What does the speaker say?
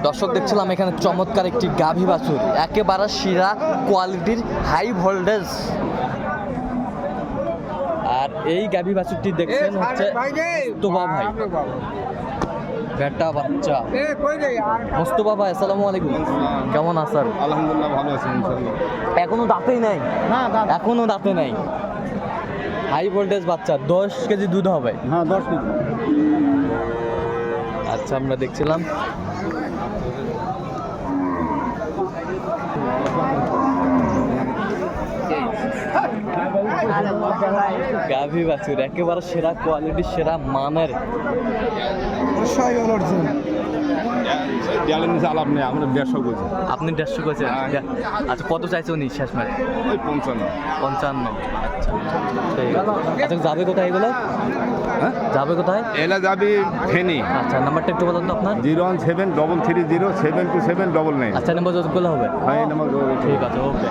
দর্শক দেখছিলাম এখানে চমৎকার একটি গাভী বাছুর, একেবারে শিরা কোয়ালিটির, হাই ভোল্টেজ। আর এই গাভী বাছুরটি দেখছেন হচ্ছে মোস্তফা ভাই, বেটা বাচ্চা। মোস্তফা ভাই আসসালামু আলাইকুম, কেমন আছেন? আলহামদুলিল্লাহ ভালো আছি ইনশাআল্লাহ। এখনো দাঁতেই নাই? না এখনো দাঁতে নাই। হাই ভোল্টেজ বাচ্চা, 10 কেজি দুধ হবে। হ্যাঁ 10 কেজি। আচ্ছা, আমরা দেখছিলাম গাভী বাছুর, একেবারে সেরা কোয়ালিটির, সেরা মানের। আলাপ নেই, আমরা 150 কেজি। আপনি 150 করেছেন? আচ্ছা, কত চাইছে উনি শেষ ম্যাচ? ওই 55। 55। আচ্ছা ঠিক আছে। আচ্ছা, যাবে কোথায় এগুলো? হ্যাঁ যাবে কোথায়? এলা যাবি ফেনী। আচ্ছা, নাম্বারটা একটু বলুন তো আপনার। 01733072799। আচ্ছা, নাম্বার যতগুলো হবে। হ্যাঁ এই নাম্বার। ঠিক আছে, ওকে।